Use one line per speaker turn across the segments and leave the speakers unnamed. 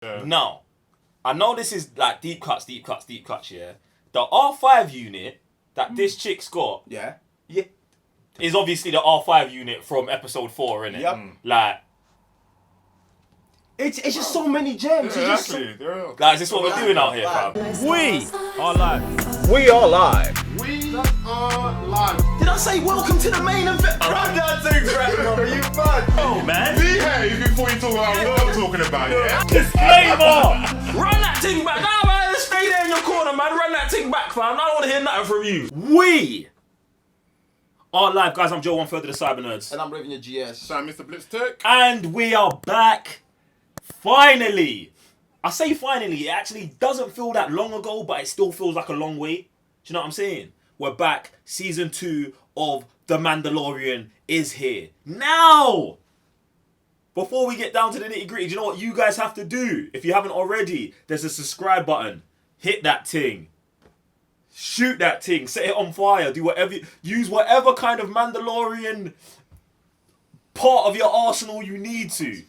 Now, I know this is like deep cuts, yeah? The R5 unit that this chick's got...
Yeah.
Is obviously the R5 unit from episode 4, innit?
Yep.
Like...
It's just so many gems.
Like, is this what we're doing out here, fam?
We are live.
We are live.
We are live.
Did I say welcome to the main event?
Run that thing, bro. You mad?
Oh, man.
Behave before you talk about what I'm talking about, yeah?
Disclaimer!
Run that thing back. Nah, man, stay there in your corner, man. Run that thing back, fam. I don't want to hear nothing from you.
We are live, guys. I'm Joe, 1/3 of the Cyber Nerds.
And I'm Raven your GS.
So, Mr. Blitz Tech.
And we are back. Finally. I say finally, it actually doesn't feel that long ago, but it still feels like a long wait. Do you know what I'm saying? We're back. Season 2 of The Mandalorian is here. Now! Before we get down to the nitty gritty, do you know what you guys have to do? If you haven't already, there's a subscribe button. Hit that thing. Shoot that thing. Set it on fire. Do whatever. Use whatever kind of Mandalorian part of your arsenal you need to.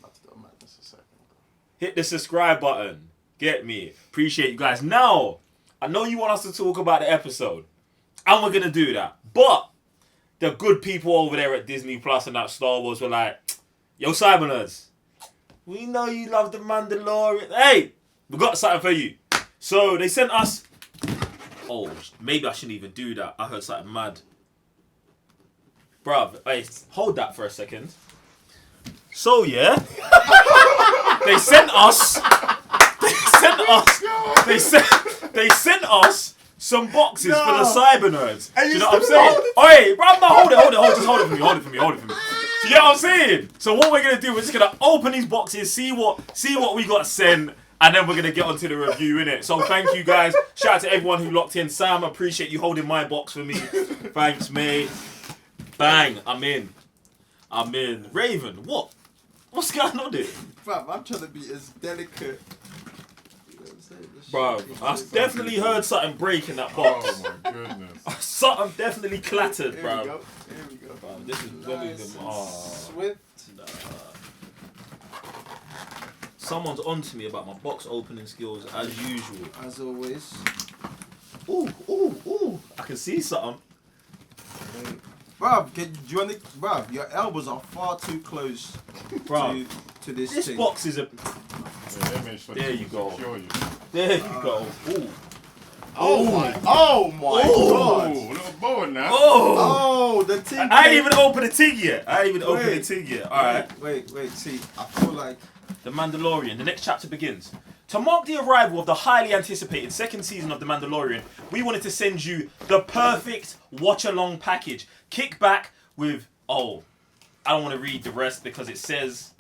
Hit the subscribe button. Get me. Appreciate you guys. Now, I know you want us to talk about the episode. And we're going to do that. But the good people over there at Disney Plus and that Star Wars were like, yo, Cyber Nerds, we know you love the Mandalorian. Hey, we got something for you. So they sent us... Oh, maybe I shouldn't even do that. I heard something mad. Bruv, wait, hold that for a second. So, yeah. They sent us some boxes for the Cyber Nerds. Do you know what I'm saying? Oi, bro, no, hold it. Just hold it for me. Do you get what I'm saying? So what we're gonna do, we're just gonna open these boxes, see what we got sent, and then we're gonna get onto the review, innit? So thank you guys. Shout out to everyone who locked in. Sam, appreciate you holding my box for me. Thanks, mate. Bang, I'm in. Raven, what? What's going on there?
Bruv, I'm trying to be as delicate.
Bro, I definitely heard something break in that box.
Oh my goodness.
Something definitely clattered, bro.
Here we go.
Bro, this is when we
Swift.
Someone's onto me about my box opening skills as usual.
As always.
Ooh. I can see something.
Bruv, bruv, your elbows are far too close to this
This
thing.
box is a... There you go. There you go. Ooh.
Oh my god.
Oh, little bow now.
Oh, the thing.
I ain't even opened the thing yet. Alright.
Wait, see, I feel like...
The Mandalorian. The next chapter begins. To mark the arrival of the highly anticipated second season of The Mandalorian, we wanted to send you the perfect watch-along package. Kick back with... Oh, I don't want to read the rest because it says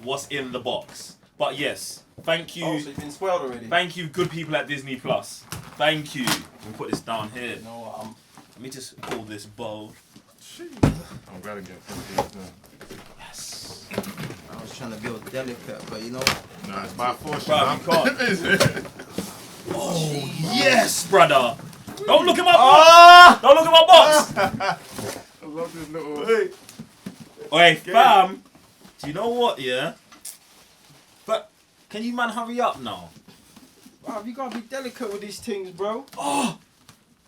what's in the box. But yes, thank you.
Oh, so you've been spoiled already.
Thank you, good people at Disney Plus. Thank you. We'll put this down here.
You know what,
Let me just pull this bow.
I'm glad to get some of these now.
Yes.
I was trying to be all delicate, but you know...
Nah, it's by force,
Bro, you can't.
Is it?
Oh, yes, brother. Don't look at my box. Don't look at my box.
I love this little...
Hey, fam. Do you know what, yeah? But can you man hurry up now?
Bruv, you gotta be delicate with these things, bro.
Oh!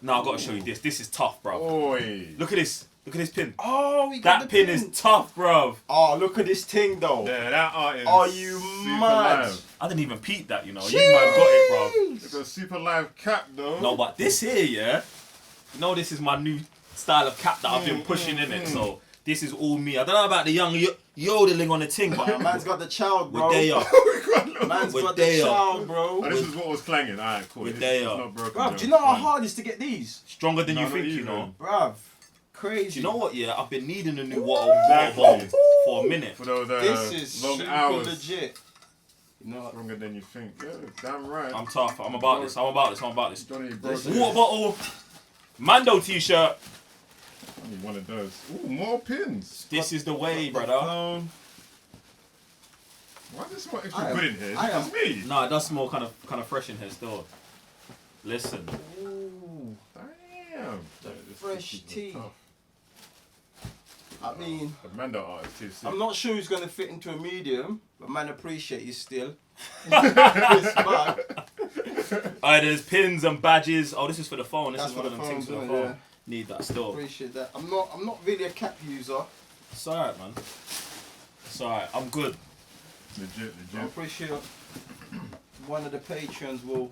No, I've got to show you this. This is tough, bro.
Oi.
Look at this. Look at this pin.
Oh, we got
That
the
pin is tough, bro.
Oh, look at this thing, though.
Yeah, that art is
Are you
super
mad?
live.
I didn't even peep that, you know. You might have got it, bro.
It's a super live cap, though.
No, but this here, yeah? You know, this is my new style of cap that I've been pushing in it, so this is all me. I don't know about the young yodeling on the ting, but
Man's got the child, bro.
we're there.
Man's
We're
got
there.
the child, bro.
Oh, this is what was clanging. Alright, cool.
We're
This
there.
is not broken.
Bruv,
Joe.
do you know how
Fine.
hard it is to get these?
Stronger than
No,
you
not
think, you
even.
know.
Bruv, crazy.
Do you know what, yeah? I've been needing a new water bowl for a minute.
For those
This is
long
super
hours.
legit. You know what?
Stronger than you think. Yeah, damn right.
I'm tough. I'm about this.
Johnny
This
broke
is-
it.
Water bottle. Mando t-shirt.
I need one of those. Ooh, more pins.
This is the way, brother.
Why does it smell extra good in here? Is it
I am-
just me?
No, it does smell kind of fresh in here still. Listen.
Ooh,
Damn.
The
Yeah, this
fresh
is
tea.
tough.
I mean,
The Mando art is too sick.
I'm not sure who's gonna fit into a medium, but man, appreciate you still. It's mad.
Alright, there's pins and badges. Oh, this is for the phone. This
That's
is one
for
of
the
them things for the
phone,
phone.
yeah.
Need that still.
Appreciate that. I'm not really a cap user.
It's alright, man. It's alright. I'm good.
Legit.
I'm pretty sure one of the patrons will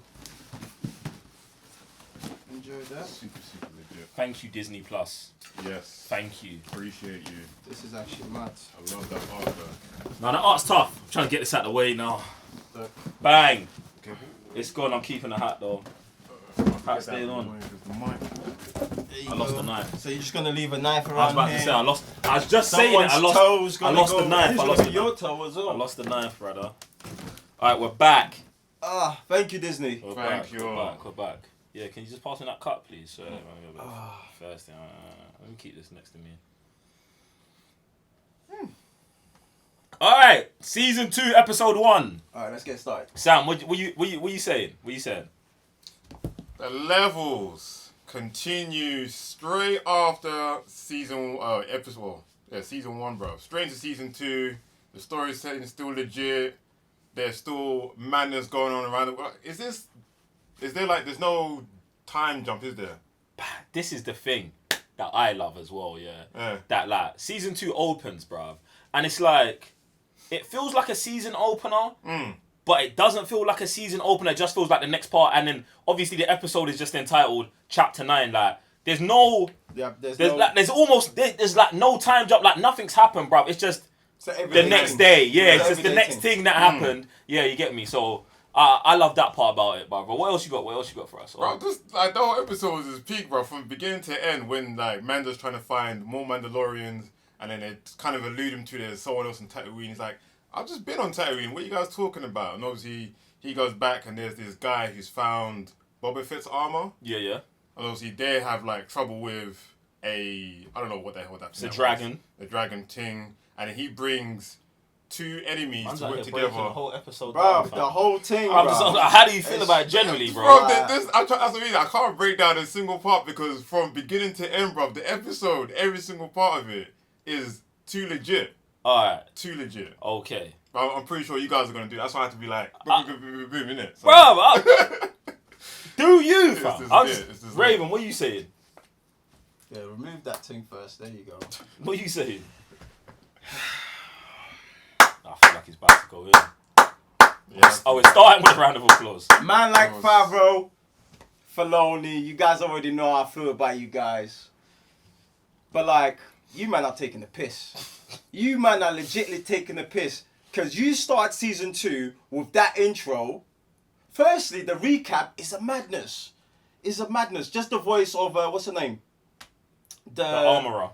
enjoy that.
Super legit.
Thank you, Disney Plus.
Yes.
Thank you.
Appreciate you.
This is actually mad.
I love that art though.
Now, that art's tough. I'm trying to get this out of the way now.
Look.
Bang.
Okay.
It's gone. I'm keeping the hat, though. Hat's staying on.
The mic.
There you
I lost
go.
the knife.
So you're just gonna leave a knife
I was
around
about
here.
to say, I was just saying it.
Someone's toe's
I
gonna
lost
go.
the knife.
Who's
I
gonna
lost
be
the
your
knife.
toe as
I
well.
lost the knife, brother. Alright, we're back.
Thank you, Disney.
We're
Thank
back.
you.
We're back. Yeah, can you just pass me that cup, please? So, first thing. Let me keep this next to me. Alright, season 2, episode 1.
All right, let's get started.
Sam, what you saying? What you saying?
The levels continue straight after season season 1, bro. Straight into season 2. The story setting is still legit. There's still madness going on around the world. Is there like there's no time jump, is there?
This is the thing that I love as well, yeah. That like season 2 opens, bruv, and it's like it feels like a season opener, but it doesn't feel like a season opener. It just feels like the next part, and then obviously the episode is just entitled Chapter 9. Like there's no, there's like no time jump. Like nothing's happened, bruv. It's just the next day. Yeah, it's just the next thing that happened. Yeah, you get me. So. I love that part about it, bro. What else you got? What else you got for us?
Bro, just like the whole episode is peak, bro, from beginning to end. When like Mando's trying to find more Mandalorians, and then they kind of allude him to there's someone else on Tatooine. He's like, I've just been on Tatooine. What are you guys talking about? And obviously he goes back, and there's this guy who's found Boba Fett's armor.
Yeah.
And obviously they have like trouble with I don't know what the hell that.
It's a dragon.
The dragon thing, and he brings 2 enemies to work
The
together.
whole episode,
Bro, the whole thing,
I'm
bro.
just, how do you feel about it generally, bro?
Bro, that's what I mean. I can't break down a single part because from beginning to end, bro, the episode, every single part of it is too legit.
Alright.
Too legit.
Okay.
Bro, I'm pretty sure you guys are going to do that. That's why I have to be like, boom, innit? So,
Bro, do you, fam?
This is
Raven, what are you saying?
Yeah, remove that thing first. There you go.
What are you saying? I feel like he's about to go in.
Yeah.
Oh, we're starting with a round of applause.
Man like Favreau, Filoni, you guys already know how I feel about you guys. But like, you man are taking the piss. You man are legitly taking the piss. Because you start season 2 with that intro. Firstly, the recap is a madness. It's a madness. Just the voice of, what's her name?
The armorer.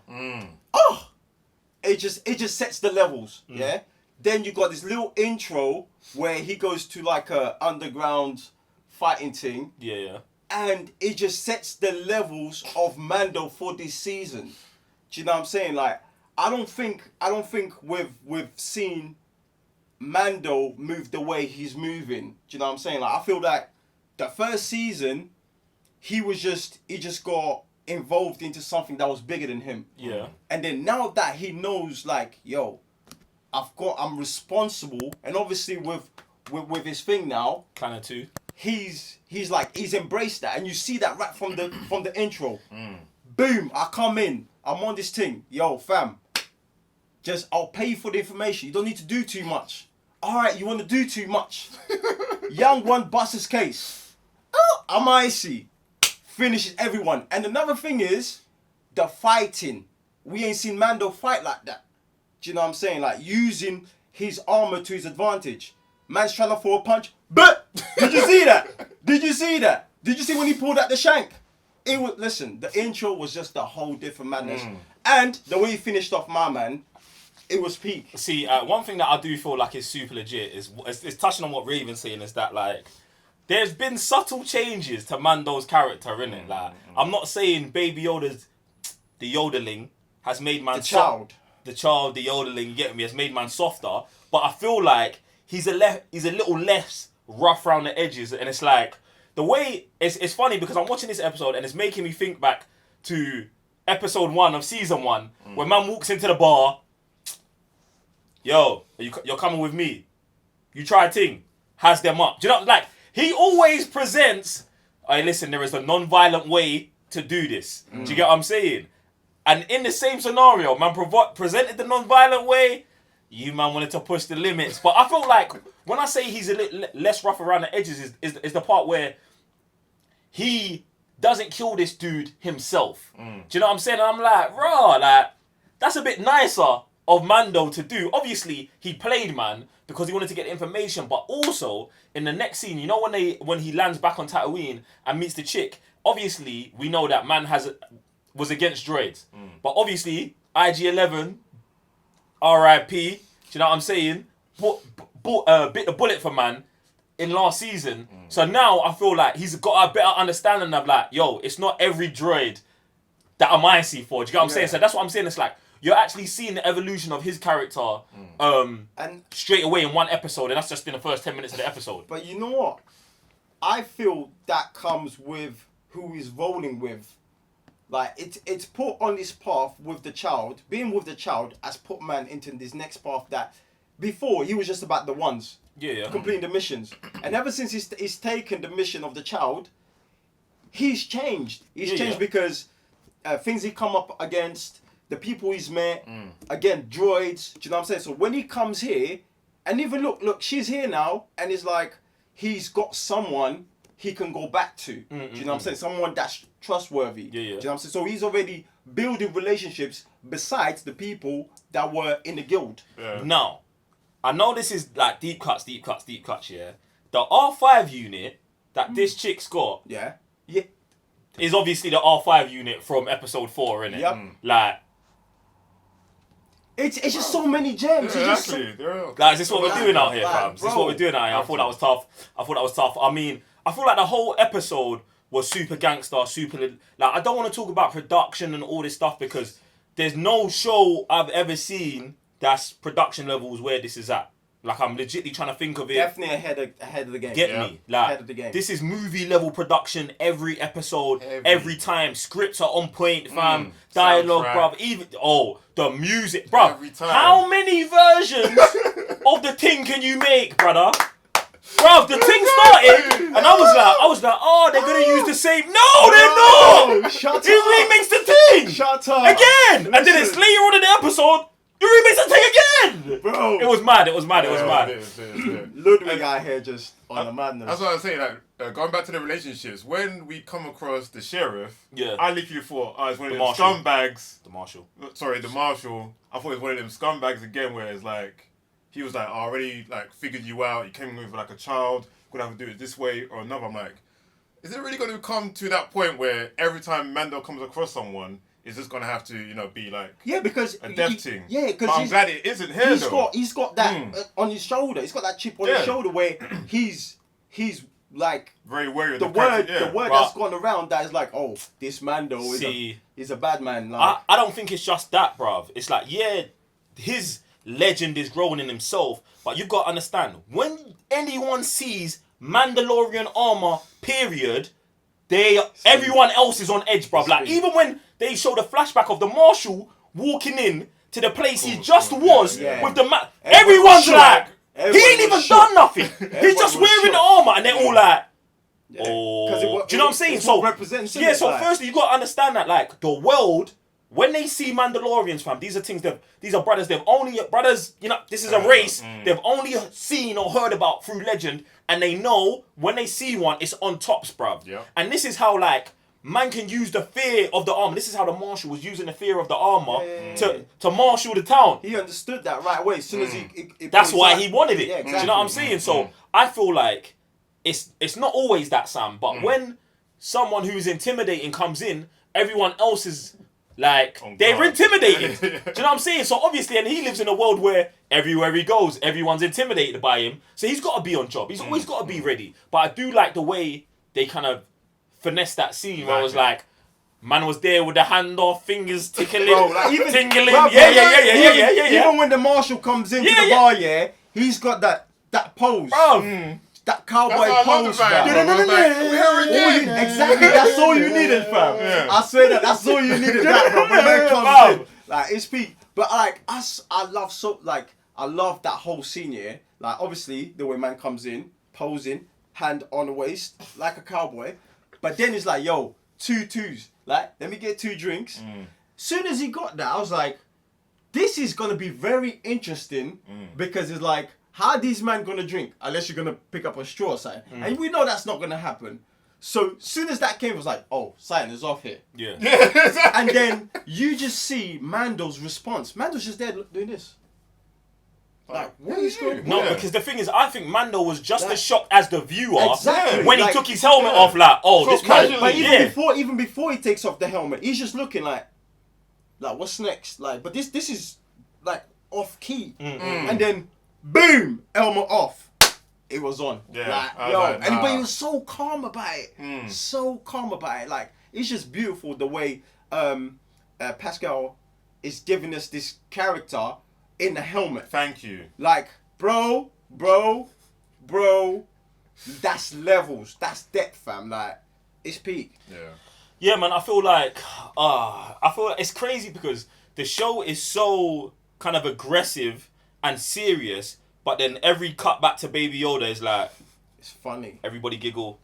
Oh! It just sets the levels, yeah? Then you got this little intro where he goes to like a underground fighting thing.
Yeah.
And it just sets the levels of Mando for this season. Do you know what I'm saying? Like, I don't think we've seen Mando move the way he's moving. Do you know what I'm saying? Like, I feel like the first season, he just got involved into something that was bigger than him.
Yeah.
And then now that he knows, like, yo, I'm responsible, and obviously with his thing now,
Planet 2.
he's embraced that, and you see that right from the intro. Boom! I come in, I'm on this thing, yo, fam. I'll pay you for the information. You don't need to do too much. All right, you want to do too much. Young one busts his case. Oh, I'm icy. Finishes everyone. And another thing is the fighting. We ain't seen Mando fight like that. Do you know what I'm saying? Like using his armor to his advantage. Man's trying to throw a punch. But did you see that? Did you see that? Did you see when he pulled out the shank? It was, listen, the intro was just a whole different madness. And the way he finished off my man, it was peak.
See, one thing that I do feel like is super legit is touching on what Raven's saying is that like there's been subtle changes to Mando's character, innit? Like I'm not saying Baby Yoda's the yodeling has made man the yodeling, you get me, has made man softer, but I feel like he's a little less rough around the edges, and it's like the way it's funny because I'm watching this episode and it's making me think back to episode 1 of season 1, when man walks into the bar, yo, you're coming with me. You try a thing, has them up. Do you know, like, he always presents, hey, listen, there is a non-violent way to do this. Do you get what I'm saying? And in the same scenario, man presented the non-violent way, you man wanted to push the limits. But I feel like, when I say he's a little less rough around the edges, is the part where he doesn't kill this dude himself. Do you know what I'm saying? And I'm like, raw, like, that's a bit nicer of Mando to do. Obviously, he played man because he wanted to get information, but also in the next scene, you know, when he lands back on Tatooine and meets the chick, obviously we know that man was against droids, but obviously IG-11, R.I.P. Do you know what I'm saying? Bit the bullet for man in last season. So now I feel like he's got a better understanding of like, yo, it's not every droid that I'm icy for. Do you get what I'm saying? So that's what I'm saying. It's like, you're actually seeing the evolution of his character
and
straight away in one episode, and that's just in the first 10 minutes of the episode.
But you know what? I feel that comes with who he's rolling with. Like, it's put on this path with the child. Being with the child has put man into this next path that before he was just about the ones.
Yeah.
Completing the missions. And ever since he's taken the mission of the child, he's changed. He's changed because things he come up against, the people he's met, again, droids, do you know what I'm saying? So when he comes here, and even look, she's here now, and it's like, he's got someone he can go back to. Do you know what I'm saying? Someone that's trustworthy.
Yeah.
Do you know what I'm saying? So he's already building relationships besides the people that were in the guild.
Yeah.
Now, I know this is like deep cuts, yeah? The R5 unit that this chick's got
Yeah.
is obviously the R5 unit from episode 4, innit?
Yep.
Like,
It's just so many gems.
Yeah,
It's just
exactly.
guys, this is what we're doing out here,
Like,
fam. This is what we're doing out here. I thought that was tough. I mean, I feel like the whole episode was super gangster, super... Like, I don't want to talk about production and all this stuff because there's no show I've ever seen that's production levels where this is at. Like, I'm legitimately trying to think of it.
definitely ahead of the game.
Get me? Like,
Ahead of the game.
this is movie level production every episode, every time. Scripts are on point, fam. Dialogue,
Soundtrack.
bruv. Even the music, bruv.
Every time.
How many versions of the thing can you make, brother? Bruv, the thing started, and I was like, oh, they're gonna use the same. No, they're not.
Shut
He
up.
remakes the thing
Shut up.
again, and then it's
Listen.
later on in the episode. You remakes the thing again,
Bro.
It was mad.
Yeah, it is.
Ludwig out here just on the madness.
That's what I was saying. Like, going back to the relationships, when we come across the sheriff,
Yeah.
I literally thought, oh, it's one of them
Marshal.
scumbags.
The Marshal.
Sorry, the Marshal. I thought it was one of them scumbags again, where it's like, he was like, I already like figured you out. You came in with like a child. Gonna have to do it this way or another. I'm like, is it really going to come to that point where every time Mando comes across someone, is just going to have to, be like
because
a death thing?
Yeah, because
But I'm glad it isn't here though.
he's got that on his shoulder. He's got that chip on his shoulder where he's like
Very wary of
the
the
word
practice,
the word that's gone around that is like, oh, this Mando is a bad man. Like,
I don't think it's just that, bruv. It's like, yeah, his legend is growing in himself, but you've got to understand, when anyone sees Mandalorian armor, period, everyone else is on edge, bruv. Like, even when they show the flashback of the Marshal walking in to the place he just was with the everyone's like, he ain't even done nothing. He's just wearing the armor, and they're all like, oh, do you know what I'm saying? So
represents
yeah. So firstly, you got to understand that, like, the world, when they see Mandalorians, fam, these are things these are brothers. This is a race they've only seen or heard about through legend, and they know when they see one, it's on tops, bruv.
Yeah.
And this is how, like, man can use the fear of the armor. This is how the Marshal was using the fear of the armor to marshal the town.
he understood that right away as soon as he
That's
put
why
his
he wanted it.
Yeah,
Do you know what I'm saying? So I feel like it's not always that, Sam, but when someone who's intimidating comes in, everyone else is like, they're intimidated. Do you know what I'm saying? So obviously, and he lives in a world where everywhere he goes, everyone's intimidated by him. So he's got to be on job. He's always got to be ready. But I do like the way they kind of finesse that scene where it was like, man was there with the hand off, fingers tickling, tingling.
Bro,
Yeah.
Even when the Marshal comes into the bar, he's got that pose.
Bro.
that cowboy
That's what I loved
pose,
about it.
fam.
bro. I was like, we're
All you,
again.
exactly, that's all you needed, fam.
Yeah.
I swear that's all you needed, that, bro. When man comes in, like, it's peak. But like us, I love that whole scene, yeah. Like, obviously, the way man comes in, posing, hand on the waist, like a cowboy. But then it's like, yo, 2 twos. Like, let me get 2 drinks. Soon as he got that, I was like, this is gonna be very interesting because it's like, how are these men gonna drink unless you're gonna pick up a straw or something? And we know that's not gonna happen. So soon as that came, it was like, oh, something is off here.
Yeah.
And then you just see Mando's response. Mando's just there doing this. Like, what are you doing?
No,
Yeah.
because the thing is, I think Mando was just
Like-
as shocked as the viewer
Exactly.
when he
Like-
took his helmet off. Like, oh,
So
this man.
casually.
But
Yeah.
even before he takes off the helmet, he's just looking like what's next? Like, but this is like off key. And then boom, helmet off. It was on.
Yeah,
Like,
I was
yo,
like,
but he
nah.
was so calm about it. So calm about it. Like, it's just beautiful the way Pascal is giving us this character in the helmet.
Thank you.
Like, bro, that's levels. That's depth, fam. Like, it's peak.
Yeah.
Yeah, man, I feel like it's crazy because the show is so kind of aggressive and serious, but then every cut back to Baby Yoda is like,
It's funny.
everybody giggle,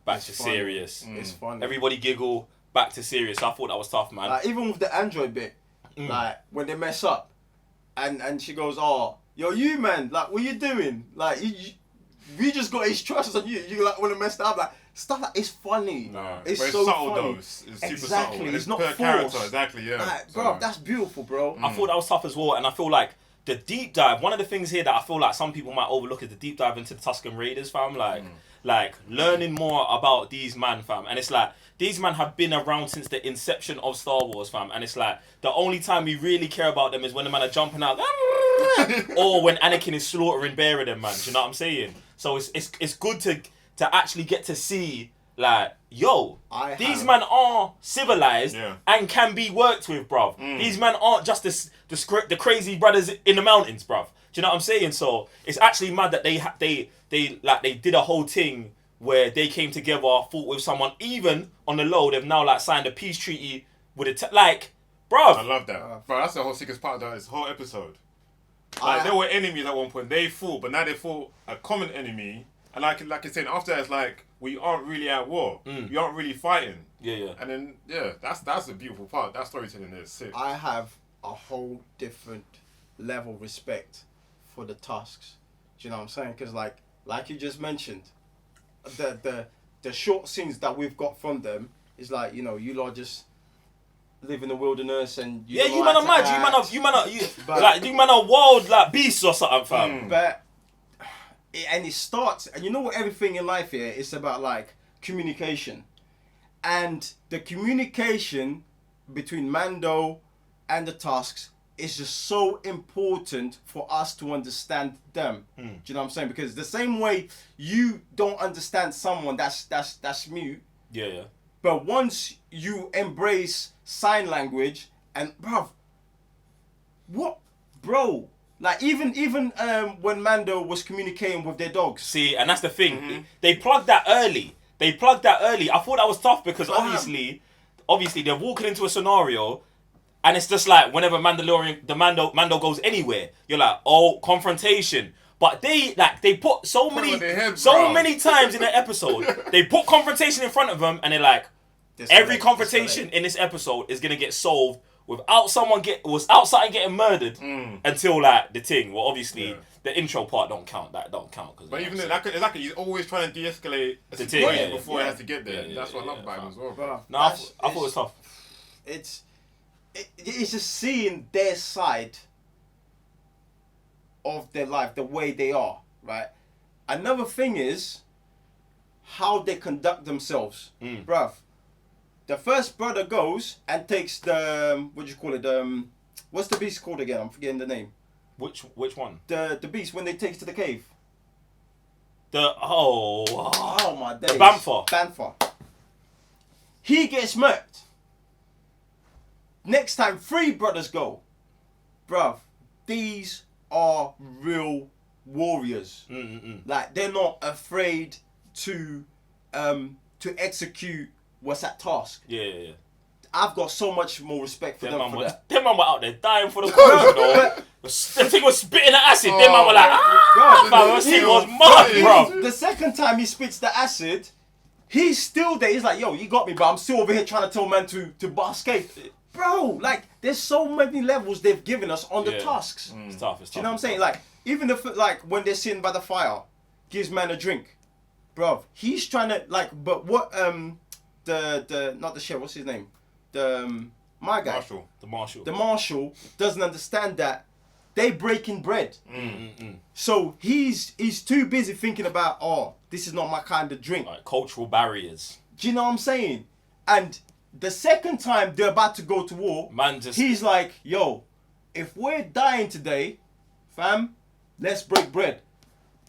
back
It's
to
funny.
serious.
It's funny.
Everybody giggle, back to serious. I thought that was tough, man.
Like, even with the Android bit, like, when they mess up, and she goes, oh, yo, you, man, like, what you doing? Like, we just got his trust on you. You, like, want to mess that up. Like, stuff like, it's funny.
No,
It's
but
so
subtle
funny.
though. It's super
Exactly,
subtle.
it's not
per character.
forced.
Exactly, yeah.
Like,
So-
bro, that's beautiful, bro.
I thought that was tough as well, and I feel like the deep dive. One of the things here that I feel like some people might overlook is the deep dive into the Tusken Raiders, fam. Like learning more about these man, fam. And it's like these man have been around since the inception of Star Wars, fam. And it's like the only time we really care about them is when the man are jumping out, or when Anakin is slaughtering bear of them, man. Do you know what I'm saying? So it's good to actually get to see. Like, yo, these men are civilized and can be worked with, bruv. These men aren't just the crazy brothers in the mountains, bruv. Do you know what I'm saying? So it's actually mad that they did a whole thing where they came together, fought with someone. Even on the low, they've now like signed a peace treaty with bruv.
I love that. Bro, that's the whole sickest part of this whole episode. Like, they were enemies at one point. They fought, but now they fought a common enemy. And like I said, after that, it's like, we aren't really at war. We aren't really fighting.
Yeah.
And then, yeah, that's the beautiful part. That storytelling is sick.
I have a whole different level of respect for the Tusks. Do you know what I'm saying? Because like you just mentioned, the short scenes that we've got from them is like, you know, you lot just live in the wilderness and you
You man are mad. You man are wild like beasts or something, fam.
But and it starts, and you know what, everything in life here is about like communication, and the communication between Mando and the Tusks is just so important for us to understand them. Do you know what I'm saying? Because the same way you don't understand someone that's mute,
Yeah.
but once you embrace sign language, and bro, like even when Mando was communicating with their dogs.
See, and that's the thing. They plugged that early. I thought that was tough because obviously they're walking into a scenario, and it's just like whenever Mando goes anywhere, you're like, oh, confrontation. But they put so many times in the episode, they put confrontation in front of them, and they're like, every confrontation in this episode is gonna get solved without something getting murdered until like the thing. Well, obviously the intro part don't count. That don't count.
But even then, it's like he's always trying to de-escalate a
The
situation
thing,
before it has to get there.
Yeah,
That's what I love
yeah,
about him
fam.
as well.
Bro,
No, I thought it was tough.
It's just seeing their side of their life, the way they are, right? Another thing is how they conduct themselves, bruv. The first brother goes and takes the what's the beast called again? I'm forgetting the name.
Which one?
The beast when they take it to the cave.
Oh
My days.
Bantha.
He gets murked. Next time 3 brothers go. Bruv, these are real warriors. Like they're not afraid to execute what's at task.
Yeah.
I've got so much more respect for them for that.
Them man were out there dying for the cause, you know. The thing was spitting the acid. Them man were like, fam, this thing was mad, bro.
The second time he spits the acid, he's still there. He's like, yo, you got me, but I'm still over here trying to tell man to escape. Bro, like, there's so many levels they've given us on the tasks.
It's tough.
Do you know what I'm saying? Like, even if, like, when they're sitting by the fire, gives man a drink. Bro, he's trying to, like, but what, not the sheriff, what's his name? My guy.
The
Marshal doesn't understand that they breaking bread. So he's too busy thinking about, this is not my kind of drink.
Like cultural barriers.
Do you know what I'm saying? And the second time they're about to go to war, he's like, yo, if we're dying today, fam, let's break bread.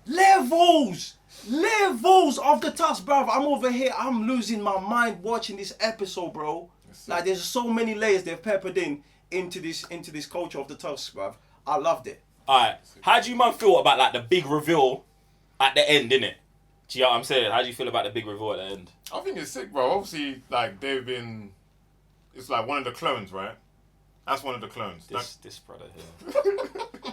Levels of the task, bro. I'm over here, I'm losing my mind watching this episode, bro. Like, there's so many layers they've peppered into this culture of the tusk, bruv. I loved it.
Alright, how do you man feel about like the big reveal at the end, innit? Do you know what I'm saying? How do you feel about the big reveal at the end?
I think it's sick, bro. Obviously, like it's like one of the clones, right? That's one of the clones.
This brother here.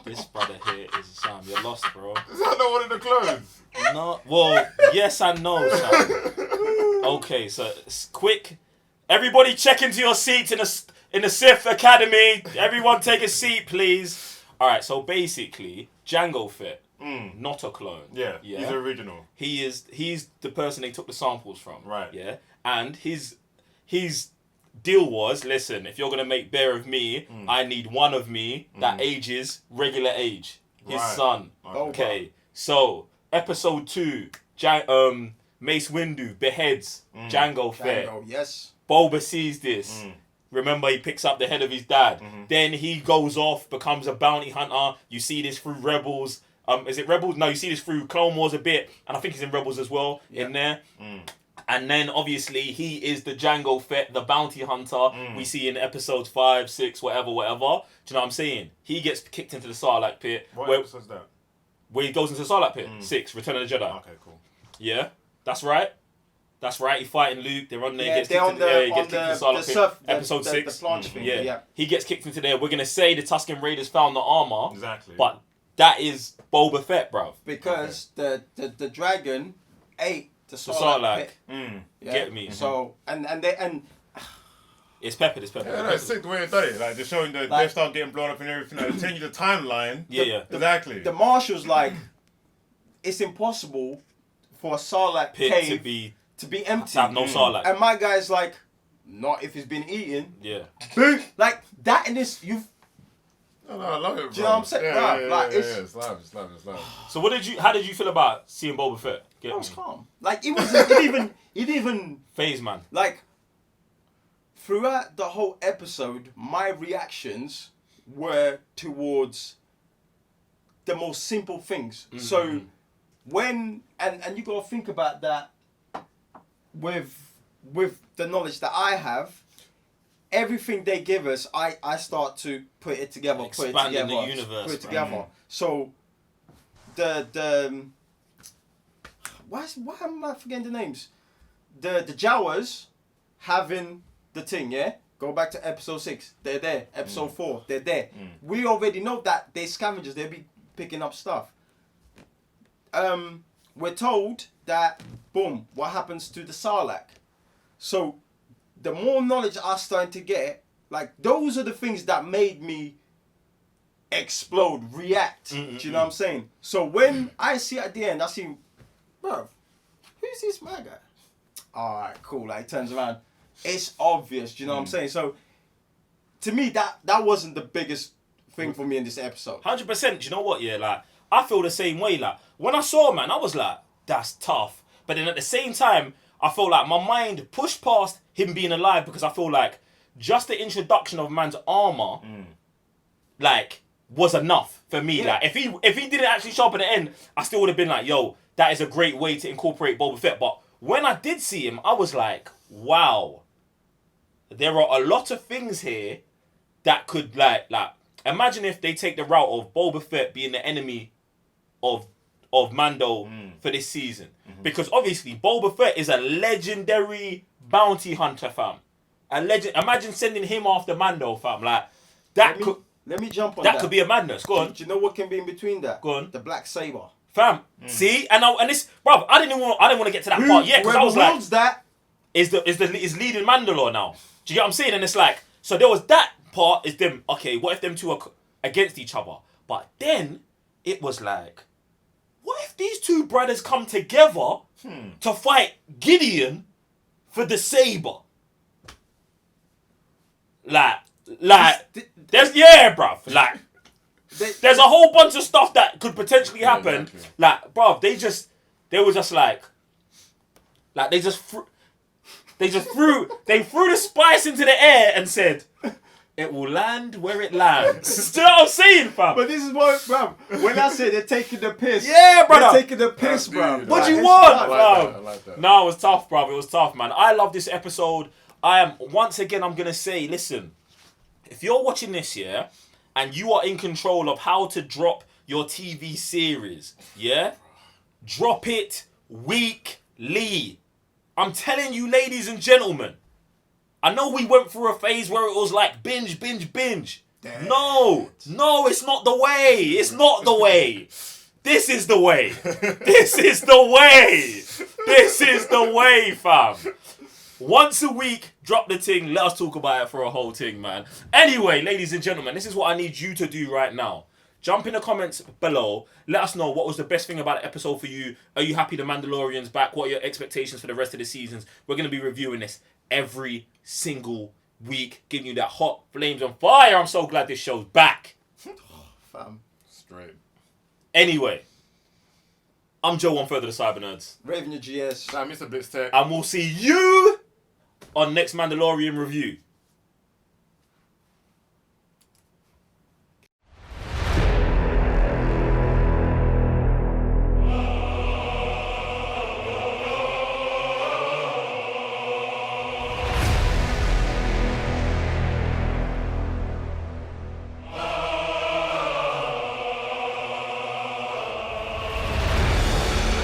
This brother here is Sam. You're lost, bro.
Is that not one of the clones?
No. Well, yes and no, Sam. Okay, so it's quick. Everybody check into your seats in the Sith Academy. Everyone take a seat, please. All right, so basically, Jango Fett, not a clone.
Yeah, he's original.
He's the person they took the samples from.
Right.
Yeah, and his deal was, listen, if you're gonna make bear of me, I need one of me that ages regular age. His son. Okay. So episode 2, Mace Windu beheads Jango Fett.
Yes.
Boba sees this. Remember, he picks up the head of his dad. Then he goes off, becomes a bounty hunter. You see this through Rebels. Is it Rebels? No, you see this through Clone Wars a bit. And I think he's in Rebels as well, in there. And then, obviously, he is the Jango Fett, the bounty hunter we see in episodes 5, 6, whatever. Do you know what I'm saying? He gets kicked into the Sarlacc pit.
What episode's that?
Where he goes into the Sarlacc pit. 6, Return of the Jedi.
Okay, cool.
Yeah, that's right. That's right. He's fighting Luke. They're on there. They're on the episode 6.
The planche thing. Yeah.
He gets kicked into there. We're gonna say the Tusken Raiders found the armor.
Exactly.
But that is Boba Fett, bruv.
Because the dragon ate the
Sarlacc.
pit.
Yeah? Get me.
So and
it's peppered.
Yeah, no, it's sick the way they done it. Like they're showing the Death Star getting blown up and everything. Like, they tell you the timeline. Exactly.
The Marshal's like, it's impossible for a Sarlacc
pit
cave to be empty.
To have no Sarlacc.
And my guy's like, not if it's been eaten.
Yeah.
Boom. Like that in this, you've.
No, I love it, bro.
Do you know what I'm saying?
It's love.
So how did you feel about seeing Boba Fett?
I was calm. Like it even
phase, man.
Like throughout the whole episode, my reactions were towards the most simple things. So when and you gotta think about that with the knowledge that I have. Everything they give us, I start to put it together,
Expanding the universe,
put it together. So the why am I forgetting the names? The Jawas having the thing, yeah? Go back to episode 6, they're there. Episode 4, they're there. We already know that they're scavengers, they'll be picking up stuff. We're told that, boom, what happens to the Sarlacc? So the more knowledge I started to get, like those are the things that made me explode, react. Do you know what I'm saying? So when I see at the end, I see, bro, who's this my guy? Alright, cool. Like, turns around. It's obvious, do you know what I'm saying? So to me, that wasn't the biggest thing for me in this episode.
100%. Do you know what? Yeah, like I feel the same way. Like when I saw man, I was like, that's tough. But then at the same time, I feel like my mind pushed past him being alive because I feel like just the introduction of man's armor, like, was enough for me.
Yeah.
Like, if he didn't actually show up at the end, I still would have been like, yo, that is a great way to incorporate Boba Fett. But when I did see him, I was like, wow, there are a lot of things here that could like imagine if they take the route of Boba Fett being the enemy of Mando for this season. Because obviously Boba Fett is a legendary bounty hunter, fam. A legend. Imagine sending him after Mando, fam. Like that
Let me jump on
that
that.
could be a madness. Go on.
Do you know what can be in between that?
Go on.
The black saber.
Fam, see, and this, bro, I didn't want to get to that part yet because I was like,
wields that?
is leading Mandalore now? Do you get what I'm saying? And it's like, so there was that part. Is them okay? What if them two are against each other? But then it was like, what if these two brothers come together to fight Gideon for the saber? Like, there's bruv, like. There's a whole bunch of stuff that could potentially happen.
Exactly.
Like, bro, they were just like they threw the spice into the air and said, it will land where it lands. Do you know what I'm saying, fam?
But this is what, bruv. When I say they're taking the piss.
Yeah, brother.
They're taking the piss,
Dude,
bruv.
What do you
It's
want,
fun.
bro?
I like that.
No, it was tough, bro. It was tough, man. I love this episode. I'm gonna say, listen, if you're watching this, yeah, and you are in control of how to drop your TV series, yeah? Drop it weekly. I'm telling you, ladies and gentlemen. I know we went through a phase where it was like binge.
Damn.
No, it's not the way. It's not the way. This is the way. This is the way. This is the way, fam. Once a week, drop the thing. Let us talk about it for a whole thing, man. Anyway, ladies and gentlemen, this is what I need you to do right now. Jump in the comments below. Let us know what was the best thing about the episode for you. Are you happy the Mandalorian's back? What are your expectations for the rest of the seasons? We're going to be reviewing this every single week, giving you that hot flames on fire. I'm so glad this show's back.
Fam.
Straight.
Anyway, I'm Joe, one further the Cyber Nerds.
Raven your GS.
Nah, Mr. Blitz Tech.
And we'll see you on next Mandalorian review.